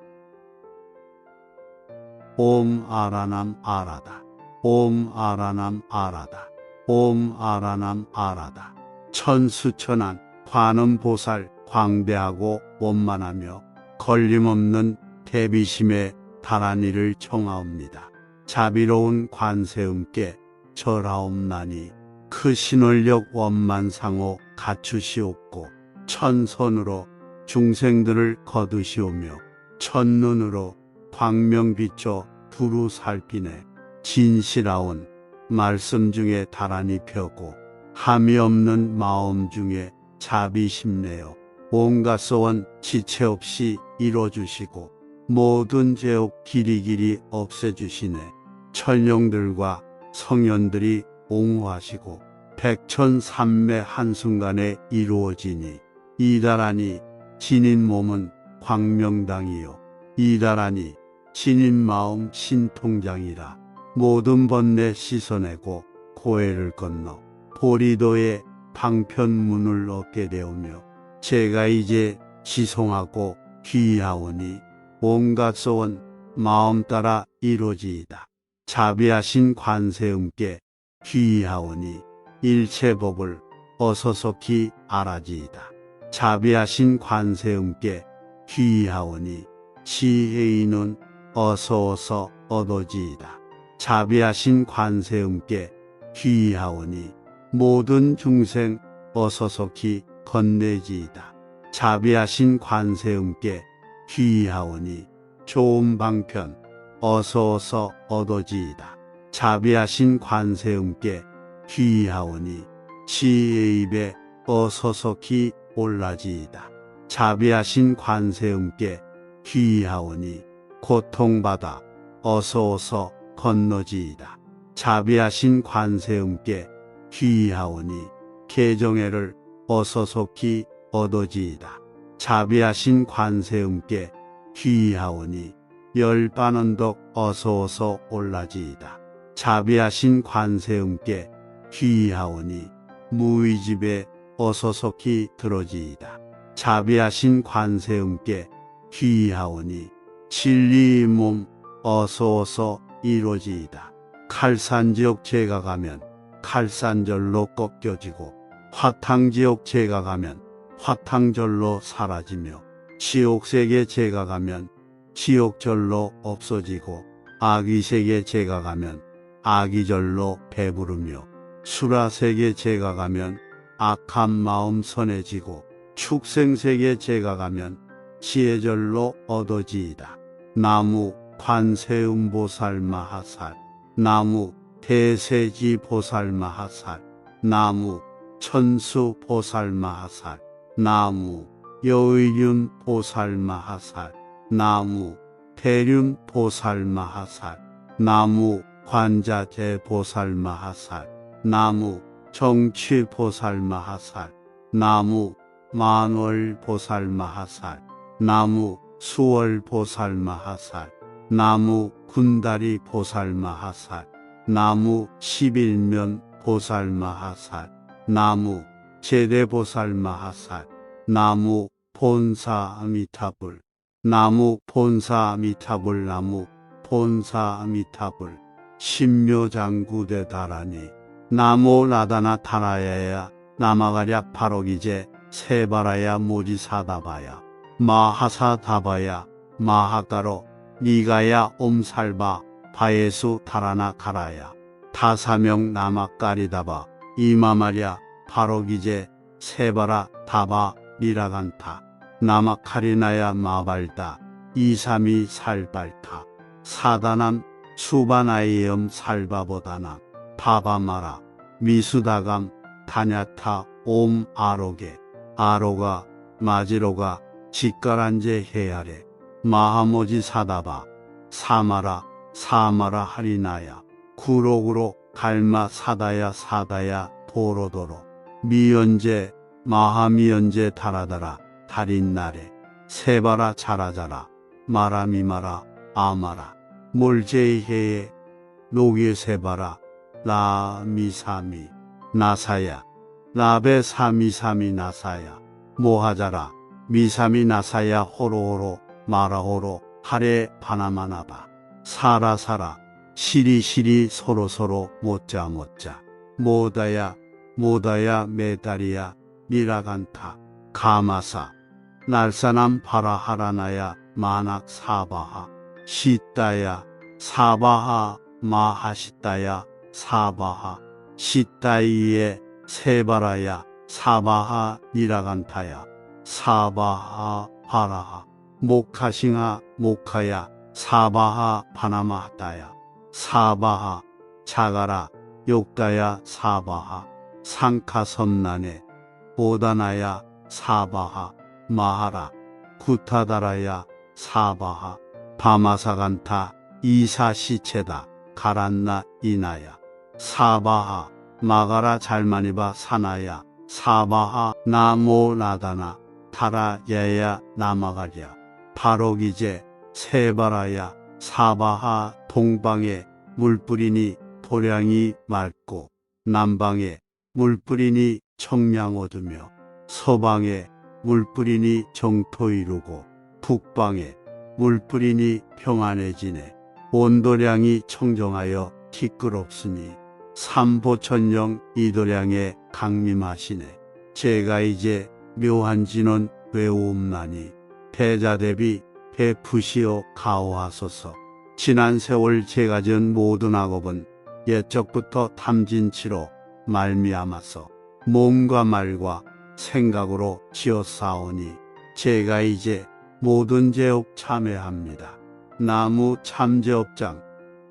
옴 아라남 아라다. 옴 아라남 아라다. 옴 아라남 아라다. 천수천한 관음보살 광대하고 원만하며 걸림없는 대비심에 달한 이를 청하옵니다. 자비로운 관세음께 절하옵나니 그 신월력 원만상호 갖추시옵고 천선으로 중생들을 거두시오며 첫눈으로 광명비춰 두루 살피네. 진실하온 말씀 중에 다란히 펴고 함이 없는 마음 중에 자비심내어 온갖 소원 지체 없이 이뤄주시고 모든 죄옥 길이길이 없애주시네. 천령들과 성현들이 옹호하시고 백천삼매 한순간에 이루어지니 이다라니 진인 몸은 광명당이요 이다라니 진인 마음 신통장이라. 모든 번뇌 씻어내고 고해를 건너 보리도의 방편문을 얻게 되오며 제가 이제 지송하고 귀하오니 온갖 소원 마음 따라 이루어지이다. 자비하신 관세음께 귀의하오니 일체법을 어서속히 알아지이다. 자비하신 관세음께 귀의하오니 지혜인은 어서 얻어지이다. 자비하신 관세음께 귀의하오니 모든 중생 어서속히 건네지이다. 자비하신 관세음께 귀의하오니 좋은 방편 어서 얻어지이다. 자비하신 관세음께 귀의하오니 지혜의 입에 어서속히 올라지이다. 자비하신 관세음께 귀의하오니 고통받아 어서 건너지이다. 자비하신 관세음께 귀의하오니 개정애를 어서속히 얻어지이다. 자비하신 관세음께 귀의하오니 열반언덕 어서 올라지이다. 자비하신 관세음께 귀의하오니 무의집에 어서속히 들어지이다. 자비하신 관세음께 귀의하오니 진리의 몸 어서 이루어지이다. 칼산지옥 제가 가면 칼산절로 꺾여지고 화탕지옥 제가 가면 화탕절로 사라지며 지옥세계 제가 가면 지옥절로 없어지고 아기세계 제가 가면 아기절로 배부르며 수라세계 제가 가면 악한 마음 선해지고 축생세계 제가 가면 지혜절로 얻어지이다. 나무 관세음보살 마하살, 나무 대세지 보살 마하살, 나무 천수 보살 마하살, 나무 여의륜 보살 마하살, 나무 대륜 보살 마하살, 나무 관자재 보살 마하살, 나무 정취 보살 마하살, 나무 만월 보살 마하살, 나무 수월 보살 마하살, 나무 군다리 보살 마하살, 나무 11면 보살 마하살, 나무 제대보살 마하살, 나무 본사 아미타불, 나무 본사 아미타불, 나무 본사 아미타불, 신묘장구대 다라니, 나무 나다나 타라야야, 나마가랴 파로기제, 세바라야 모지사다바야, 마하사다바야, 마하가로, 니가야 옴살바, 바예수 다라나 가라야, 다사명 나마까리다바, 이마마랴, 파로기제, 세바라 다바, 미라간타, 나마카리나야 마발다, 이삼이 살발타, 사다남 수바나이엄 살바보다나, 바바마라, 미수다감, 다냐타, 옴 아로게, 아로가, 마지로가, 직가란제 헤아레, 마하모지 사다바, 사마라, 사마라 하리나야, 구록으로 갈마 사다야 사다야 도로도로, 미연제, 마하미연제 다라다라, 달인나래, 세바라 자라자라, 마라미마라, 아마라, 몰제이헤에, 노기세바라, 라미사미, 나사야, 라베 사미사미 나사야, 모하자라, 미사미 나사야 호로호로, 마라호로, 하레 바나마나바, 사라사라, 시리시리 서로서로 못자, 모다야, 모다야 메다리야, 미라간타, 가마사, 날사남 바라하라나야, 마낙 사바하, 시따야, 사바하, 마하시따야, 사바하, 시따이에, 세바라야, 사바하, 니라간타야, 사바하, 바라하, 모카싱하, 모카야, 사바하, 바나마하따야, 사바하, 자가라, 욕다야, 사바하, 상카섬난에, 보다나야, 사바하, 마하라, 구타다라야, 사바하, 바마사간타, 이사시체다, 가란나 이나야, 사바하, 마가라 잘마니바 사나야, 사바하, 나모나다나, 타라야야 나마가랴, 바로기제, 세바라야, 사바하, 동방에 물뿌리니 도량이 맑고, 남방에 물뿌리니 청량 얻으며, 서방에 물뿌리니 정토 이루고, 북방에 물뿌리니 평안해지네. 온도량이 청정하여 티끌없으니 삼보천령 이도량에 강림하시네. 제가 이제 묘한 진원 외우옵나니 대자대비 베푸시어 가호하소서. 지난 세월 제가 지은 모든 악업은 옛적부터 탐진치로 말미암아서 몸과 말과 생각으로 지었사오니 제가 이제 모든 죄업 참회합니다. 나무 참제업장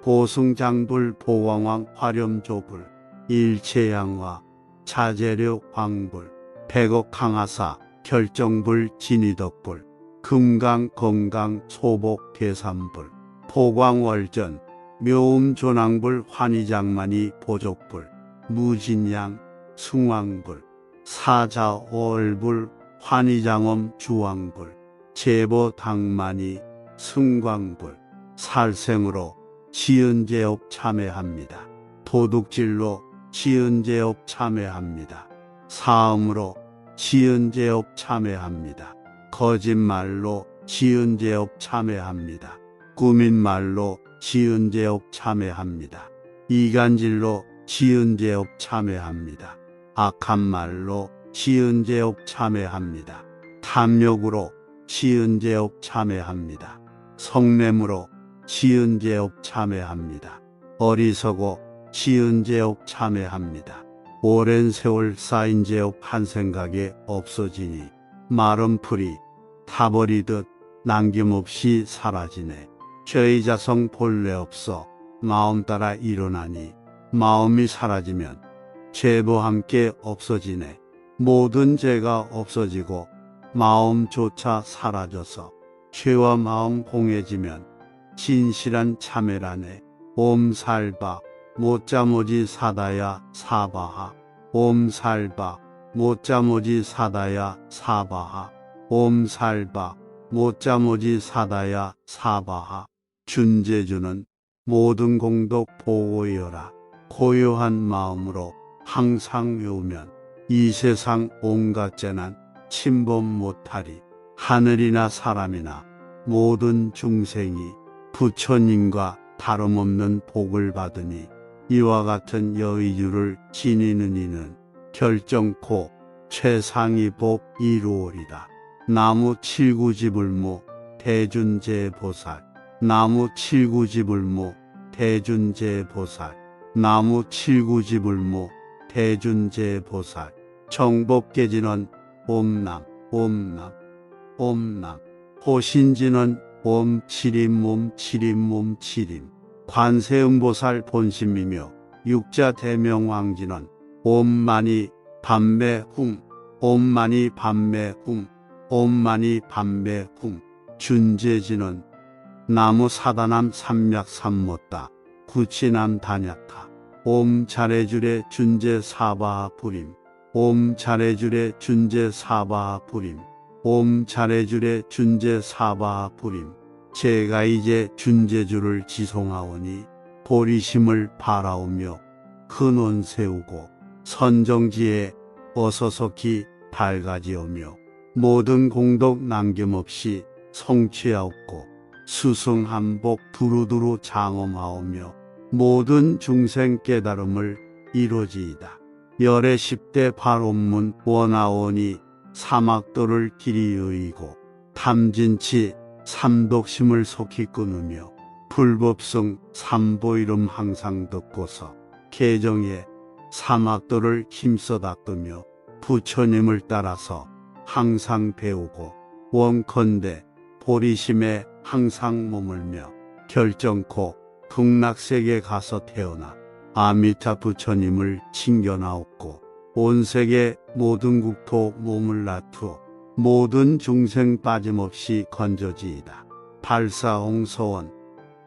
보승장불 보광왕 화렴조불 일체양화 자재료 광불 백억 강하사 결정불 진이덕불 금강 건강 소복 계산불 보광월전 묘음존왕불 환희장만이 보족불 무진양 숭왕불 사자월불 환희장엄 주왕불 제보당만이 승광불 살생으로 지은제업 참회합니다. 도둑질로 지은제업 참회합니다. 사음으로 지은제업 참회합니다. 거짓말로 지은제업 참회합니다. 꾸민말로 지은제업 참회합니다. 이간질로 지은제업 참회합니다. 악한 말로 지은제업 참회합니다. 탐욕으로 지은제업 참회합니다. 성냄으로 지은제업 참회합니다. 어리석어 지은제업 참회합니다. 오랜 세월 쌓인 제업 한 생각에 없어지니 마른 풀이 타버리듯 남김없이 사라지네. 죄의 자성 본래 없어 마음 따라 일어나니 마음이 사라지면 죄도 함께 없어지네. 모든 죄가 없어지고 마음조차 사라져서 죄와 마음 공해지면 진실한 참회라네. 옴살바 못자모지 사다야 사바하 옴살바 못자모지 사다야 사바하 옴살바 못자모지 사다야 사바하 준재주는 모든 공덕 보호여라. 고요한 마음으로 항상 외우면 이 세상 온갖 재난 침범 못하리. 하늘이나 사람이나 모든 중생이 부처님과 다름없는 복을 받으니 이와 같은 여의주를 지니는 이는 결정코 최상위 복 이루오리다. 나무 칠구지불무 대준제보살 나무 칠구지불무 대준제보살 나무 칠구지불무 대준제보살 정법계진원 옴남 옴남 옴남 호신진원 옴칠임몸 칠임몸 칠임 관세음보살 본심이며 육자대명왕진원 옴마니 밤매훈 옴마니 밤매훈 옴마니 밤매훈 준재진원 나무 사다남 삼약삼못다 구치남 단약하 옴 자레주레 준재 사바하 부림 옴 자레주레 준재 사바하 부림 옴 자레주레 준재 사바하 부림 제가 이제 준재주를 지송하오니 보리심을 바라오며 근원 세우고 선정지에 어서석히 밝아지오며 모든 공덕 남김없이 성취하옵고 수승한복 두루두루 장엄하오며 모든 중생 깨달음을 이루지이다. 열의 10대 발원문 원하오니 사막도를 길이 여의고 탐진치 삼독심을 속히 끊으며 불법성 삼보이름 항상 듣고서 개정에 사막도를 힘써 닦으며 부처님을 따라서 항상 배우고 원컨대 보리심에 항상 머물며 결정코 극락세계 가서 태어나 아미타 부처님을 친견하옵고 온 세계 모든 국토 몸을 놔투어 모든 중생 빠짐없이 건져지이다. 발사홍서원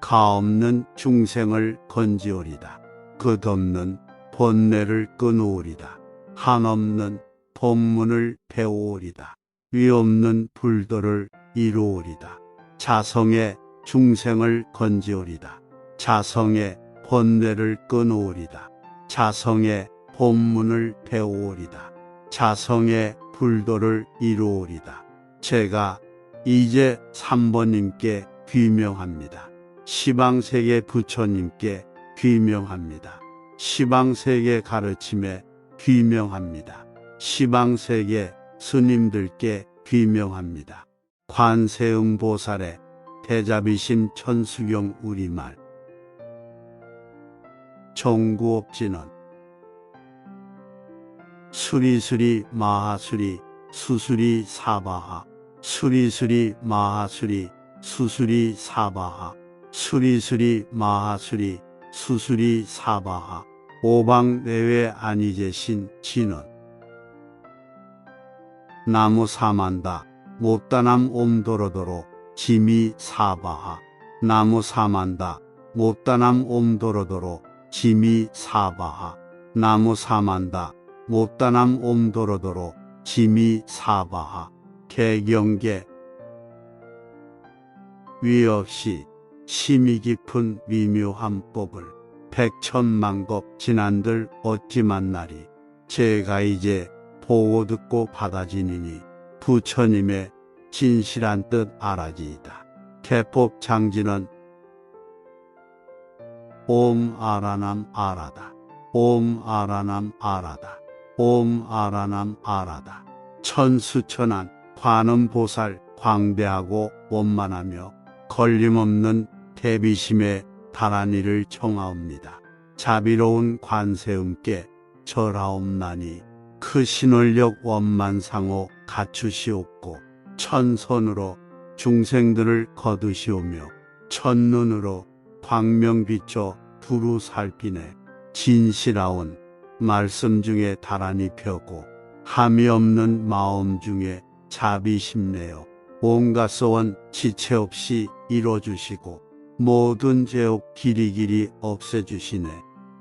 가없는 중생을 건지오리다. 끝없는 번뇌를 끊으오리다. 한없는 법문을 배우오리다. 위없는 불도를 이루오리다. 자성의 중생을 건지오리다. 자성의 번뇌를 끊으오리다. 자성의 법문을 배우오리다. 자성의 불도를 이루오리다. 제가 이제 3번님께 귀명합니다. 시방세계 부처님께 귀명합니다. 시방세계 가르침에 귀명합니다. 시방세계 스님들께 귀명합니다. 관세음보살의 대자비심 천수경 우리말. 정구업진원. 수리수리 마하수리 수수리 사바하. 수리수리 마하수리 수수리 사바하. 수리수리 마하수리 수수리 사바하. 오방내외 아니제신 진원. 나무 사만다 못다남 옴도로도로 지미 사바하. 나무 사만다 못다남 옴도로도로 지미 사바하. 나무 사만다 못다남 옴도로도로 지미 사바하. 개경계. 위없이 심이 깊은 미묘한 법을 백천만겁 지난들 어찌 만나리. 제가 이제 보고 듣고 받아지니니 부처님의 진실한 뜻 알아지이다. 개법 장지는 옴 아라남 아라다. 옴 아라남 아라다. 옴 아라남 아라다. 천수천한 관음보살 광대하고 원만하며 걸림없는 대비심에 달한 이를 청하옵니다. 자비로운 관세음께 절하옵나니 그 신월력 원만상호 갖추시옵고 천선으로 중생들을 거두시오며 첫눈으로 광명비춰 두루 살피네. 진실하온 말씀 중에 다란히 펴고 함이 없는 마음 중에 자비심내어 온갖 소원 지체 없이 이뤄주시고 모든 죄옥 길이길이 없애주시네.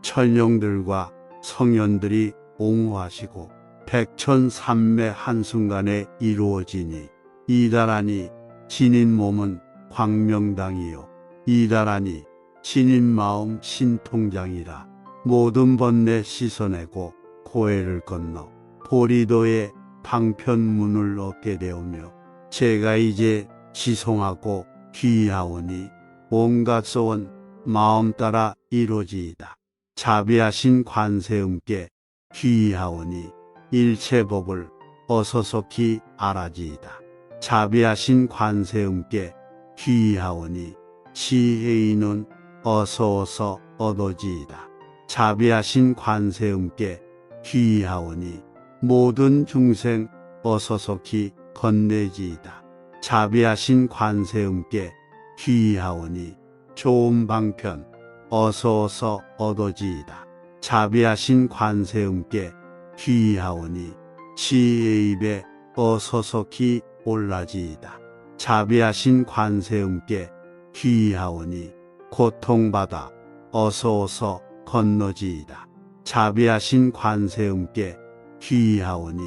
천령들과 성현들이 옹호하시고 백천삼매 한순간에 이루어지니 이다라니 진인 몸은 광명당이요 이다라니 진인 마음 신통장이라. 모든 번뇌 씻어내고 고해를 건너 보리도의 방편문을 얻게 되오며 제가 이제 지송하고 귀하오니 온갖 소원 마음 따라 이루어지이다. 자비하신 관세음께 귀하오니 일체법을 어서속히 알아지이다. 자비하신 관세음께 귀하오니 지혜인은 어서 얻어지이다. 자비하신 관세음께 귀하오니 모든 중생 어서속히 건네지이다. 자비하신 관세음께 귀하오니 좋은 방편 어서 얻어지이다. 자비하신 관세음께 귀하오니 지혜의 입에 어서속히 올라지이다. 자비하신 관세음께 귀하오니 고통받아 어서 건너지이다. 자비하신 관세음께 귀하오니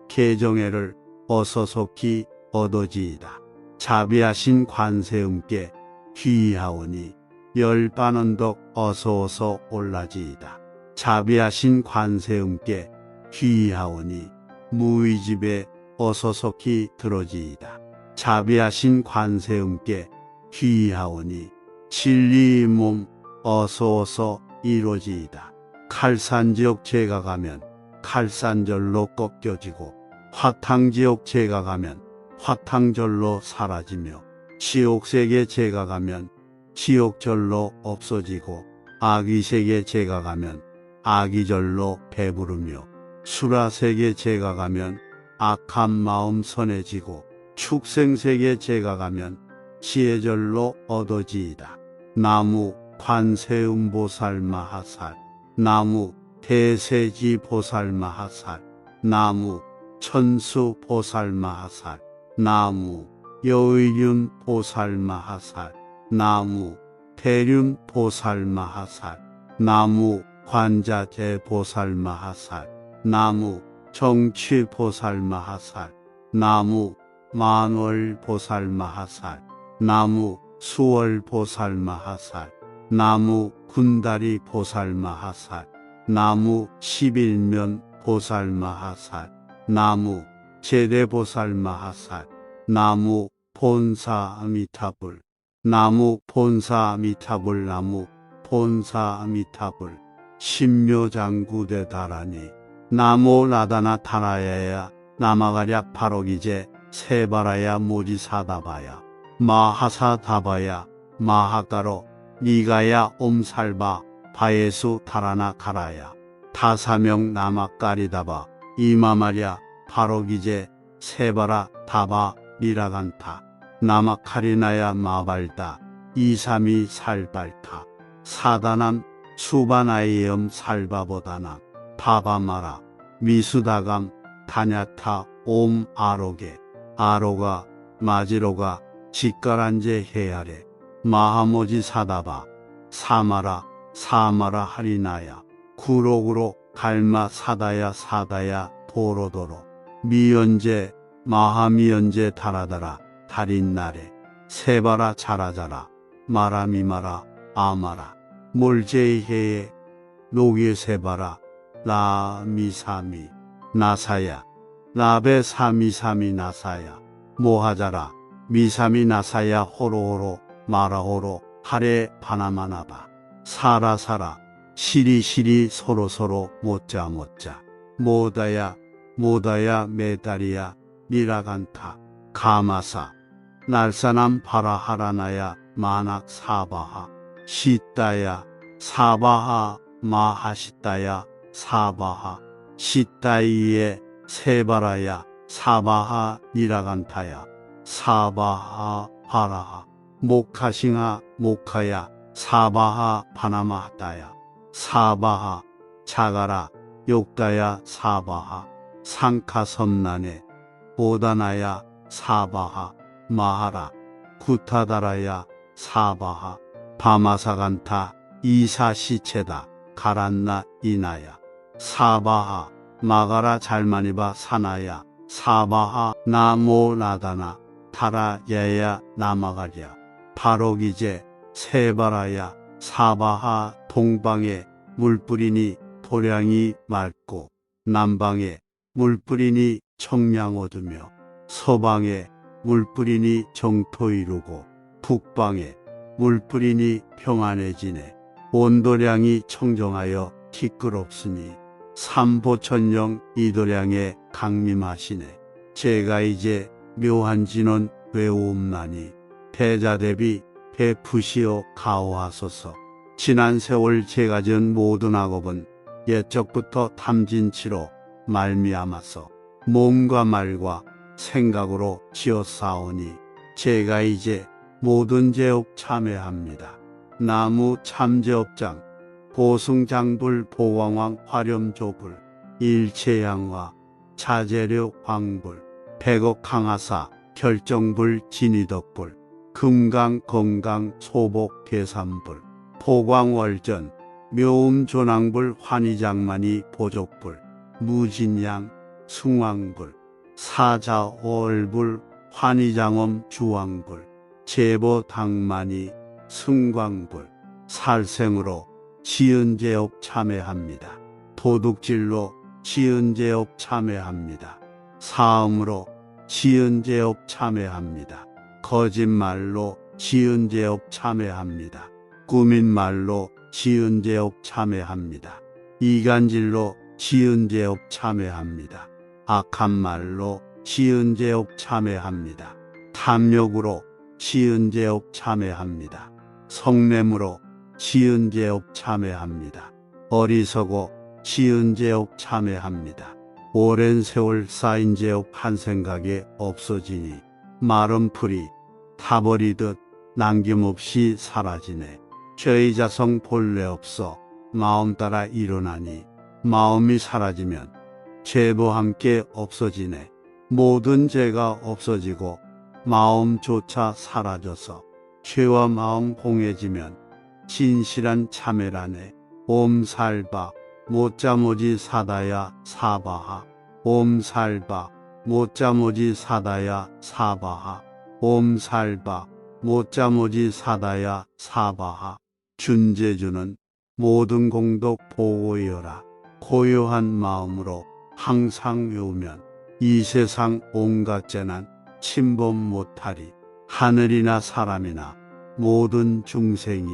개정애를 어서속히 얻어지이다. 자비하신 관세음께 귀하오니 열반언덕 어서 올라지이다. 자비하신 관세음께 귀하오니 무의집에 어서속히 들어지이다. 자비하신 관세음께 귀하오니 진리의 몸 어서 이루어지이다. 칼산지옥 제가 가면 칼산절로 꺾여지고 화탕지옥 제가 가면 화탕절로 사라지며 지옥세계 제가 가면 지옥절로 없어지고 아기세계 제가 가면 아기절로 배부르며 수라세계 제가 가면 악한 마음 선해지고 축생세계 제가 가면 지혜절로 얻어지이다. 나무 관세음보살 마하살. 나무 대세지 보살 마하살. 나무 천수 보살 마하살. 나무 여의륜 보살 마하살. 나무 대륜 보살 마하살. 나무 관자재 보살 마하살. 나무 정취 보살 마하살. 나무 만월 보살 마하살. 나무 수월 보살 마하살. 나무 군다리 보살 마하살. 나무 11면 보살 마하살. 나무 제대보살 마하살. 나무 본사 아미타불. 나무 본사 아미타불 나무 본사 아미타불 신묘장구대 다라니 나모 나다나 타라야야 나마가랴 바로기제 세바라야 모지사다바야 마하사다바야 마하가로 니가야 옴살바 바예수 다라나 가라야 다사명 나마까리다바 이마마랴 바로기제 세바라 다바 리라간타 나마카리나야 마발다 이삼이 살발타 사다남 수바나이엄 살바보다나 바바마라 미수다감 다냐타 옴 아로게 아로가 마지로가 직가란제 헤아레 마하모지 사다바 사마라 사마라 하리나야 구로구로 갈마 사다야 사다야 도로도로 미연제 마하미연제 다라다라 달인나래 세바라 자라자라 마라미마라 아마라 몰제이헤에 노게세바라 라미사미 나사야 라베 사미사미 나사야 모하자라 미사미 나사야 호로호로 마라호로 하레 바나마나바 사라사라 시리시리 서로서로 못자 모다야 모다야 메다리야 미라간타 가마사 날사남 바라하라나야 마낙 사바하 시따야 사바하 마하시따야 사바하 시따이에 세바라야 사바하 니라간타야 사바하 바라하 모카싱하 모카야 사바하 바나마하따야 사바하 자가라 욕다야 사바하 상카섬난에 보다나야 사바하 마하라 구타다라야 사바하 바마사간타 이사시체다 가란나 이나야 사바하 마가라 잘마니바 사나야 사바하 나모나다나 타라야야 나마가랴 바로기제 세바라야 사바하 동방에 물뿌리니 도량이 맑고 남방에 물뿌리니 청량 얻으며 서방에 물뿌리니 정토 이루고 북방에 물뿌리니 평안해지네 온도량이 청정하여 티끌없으니 삼보천령 이도량에 강림하시네 제가 이제 묘한 진원 외우옵나니 대자대비 베푸시어 가오하소서 지난 세월 제가 전 모든 악업은 옛적부터 탐진치로 말미암아서 몸과 말과 생각으로 지었사오니 제가 이제 모든 죄업 참회합니다. 나무 참죄업장 보승장불 보왕왕 화렴조불 일체양화 자재료 황불 백억 강하사 결정불 진위덕불 금강 건강 소복 계산불 보광월전 묘음조낭불 환희장만이 보족불 무진양 숭왕불 사자월불 환희장엄 주왕불 제보당만이 승광불 살생으로 지은제업 참회합니다. 도둑질로 지은제업 참회합니다. 사음으로 지은제업 참회합니다. 거짓말로 지은제업 참회합니다. 꾸민말로 지은제업 참회합니다. 이간질로 지은제업 참회합니다. 악한 말로 지은제업 참회합니다. 탐욕으로 지은제업 참회합니다. 성냄으로 지은제업 참회합니다. 어리석어 지은제업 참회합니다. 오랜 세월 쌓인 제업 한 생각에 없어지니 마른 풀이 타버리듯 남김없이 사라지네. 죄의 자성 본래 없어 마음 따라 일어나니 마음이 사라지면 죄도 함께 없어지네. 모든 죄가 없어지고 마음조차 사라져서 죄와 마음 공해지면 진실한 참회라네. 옴살바 못자모지 사다야 사바하 옴살바 못자모지 사다야 사바하 옴살바 못자모지 사다야 사바하 준재주는 모든 공덕 보고여라. 고요한 마음으로 항상 외우면 이 세상 온갖 재난 침범 못하리. 하늘이나 사람이나 모든 중생이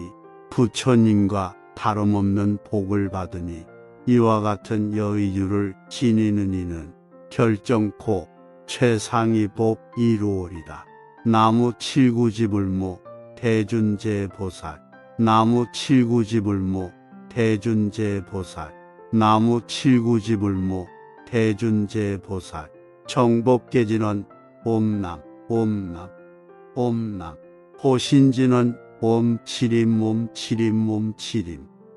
부처님과 다름없는 복을 받으니 이와 같은 여의주를 지니는 이는 결정코 최상위 복 이루오리다. 나무 칠구지불무 대준제보살. 나무 칠구지불무 대준제보살. 나무 칠구지불무 대준제보살. 정법계지는 옴남 옴남 옴남. 호신지는 옴 칠임.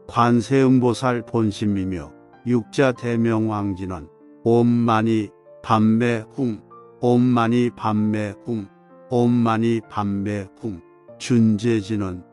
관세음보살 본심이며 육자 대명왕지는 옴마니 밤매흥 옴마니 밤매흥 옴마니 밤매흥. 준제지는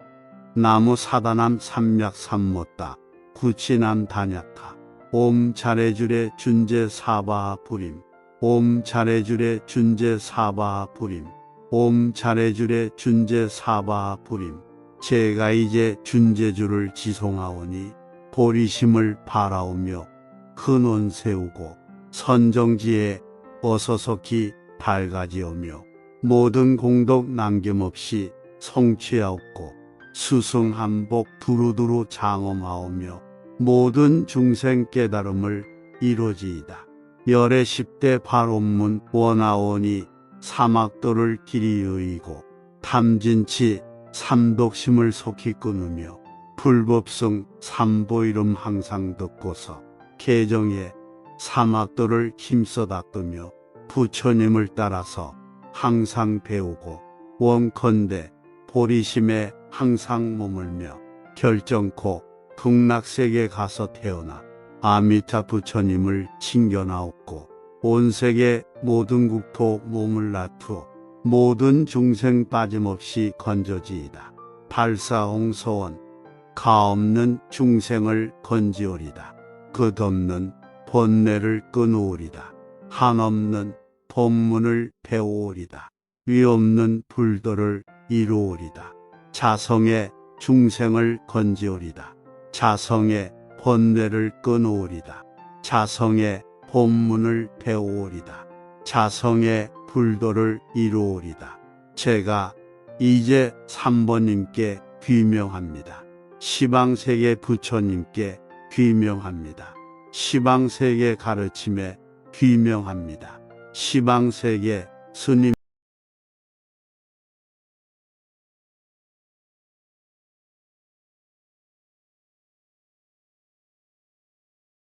나무 사다남 삼맥삼못다 구치남 단약하. 옴 자레주레 준제 사바하 부림. 옴 자레주레 준제 사바하 부림. 옴 자레주레 준제 사바하 부림. 제가 이제 준제주를 지송하오니 보리심을 바라오며 근원 세우고 선정지에 어서석히 밝아지오며 모든 공덕 남김없이 성취하옵고 수승한복 두루두루 장엄하오며 모든 중생 깨달음을 이루지이다. 열의 10대 발원문 원하오니 사막도를 길이 여의고 탐진치 삼독심을 속히 끊으며 불법성 삼보이름 항상 듣고서 개정에 사막도를 힘써 닦으며 부처님을 따라서 항상 배우고 원컨대 보리심에 항상 머물며 결정코 극락세계 가서 태어나 아미타 부처님을 칭견하옵고 온 세계 모든 국토 몸을 놔투어 모든 중생 빠짐없이 건져지이다. 발사홍서원 가없는 중생을 건지오리다. 끝없는 번뇌를 끊으오리다. 한없는 법문을 배우오리다. 위없는 불도를 이루오리다. 자성의 중생을 건지오리다. 자성의 번뇌를 끊으오리다. 자성의 법문을 배우오리다. 자성의 불도를 이루오리다. 제가 이제 3번님께 귀명합니다. 시방세계 부처님께 귀명합니다. 시방세계 가르침에 귀명합니다. 시방세계 스님